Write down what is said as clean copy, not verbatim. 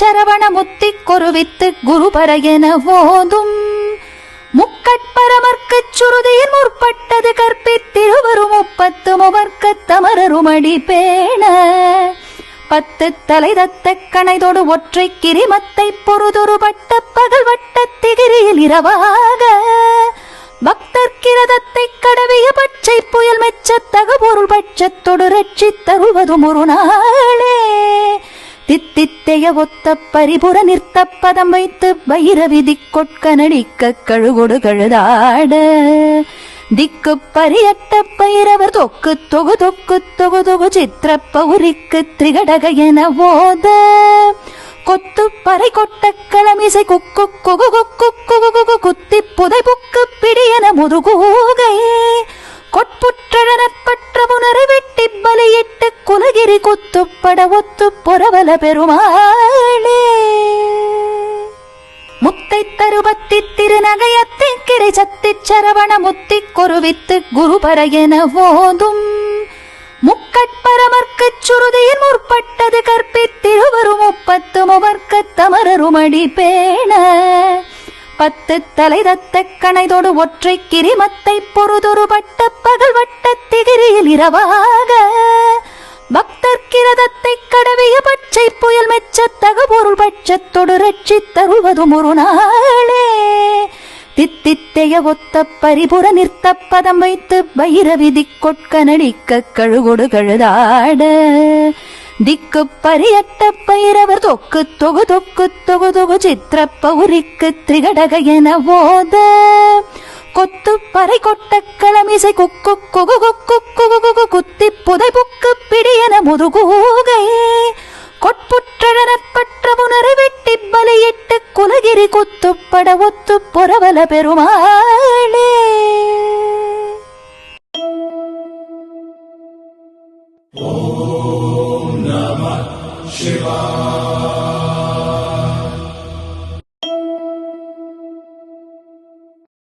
சரவண முத்தி கொருவித்து குருபர என ஓதும் முக்கட்பரமர்க்குச் சுருதியின் முற்பட்டது கற்பித்திருவரும் 30 முவர்க்கத் தமரருமடி பேண 10 தலை தத்த கணைதொடு ஒற்றை கிரிமத்தை பொறுதொரு வட்ட பகல் வட்ட திகிரியில் இரவாக பக்தர்கிரதத்தை கடவிய பச்சை புயல் மெச்சத்தக பொருள் பட்சத்தொடு ரட்சி தருவதும் ஒரு நாளே தித்தித்தைய ஒத்த பரிபுற நிறுத்த பதம் வைத்து வைரவி திக்கொட்க நடிக்க கழுகொடு கழுதாட திக்கு பரியட்ட பைரவர் தொக்கு தொகு தொக்கு தொகு தொகு சித்திர பௌரிக்கு திரிகடக என ஓத கொத்து பறை கொட்ட களமிசை குக்கு குகு குக்கு குகு குகு குத்தி புதை புக்கு பிடியன முதுகூகை கொட்புற்றழனற்பற்ற புனரை வெட்டி பலியிட்டு குலகிரி குத்துப்பட ஒத்து புறவல பெருமாளே முத்தை தருபத்தி திருநகையத்தி கிரை சத்தி சரவண முத்தி கொருவித்து குருபர என ஓதும் முக்கட்பரமர்க்குச் சுருதியின் முற்பட்டது கற்பித்திருவரும் 30 முவர்க்கத் தமரருமடி பேண 10 தலை தத்த கணைதொடு ஒற்றை கிரிமத்தை பொறுதொரு வட்ட பகல் வட்ட திகிரியில் இரவாக பக்தர்கிரதத்தை கடவிய பச்சை புயல் மெச்சத்தக பொருள் பட்சத்தொடு ரட்சி தருவதும் ஒரு நாளே தித்தித்தைய ஒத்த பரிபுற நிறுத்த பதம் வைத்து வைரவி திக்கொட்க நடிக்க கழுகொடு கழுதாட திக்கு பரியட்ட பைரவர் தொக்கு தொகு தொக்கு தொகு தொகு சித்திர பௌரிக்கு திரிகடக என ஓத கொத்து பறை கொட்ட களமிசை குக்கு குகு குக்கு குகு குகு குத்தி புதை புக்கு பிடியன முதுகூகை கொட்புற்றழனற்பற்ற புனரை வெட்டி பலியிட்டு குலகிரி குத்துப்பட ஒத்து புறவல பெருமாளே ஓம் நம சிவாய.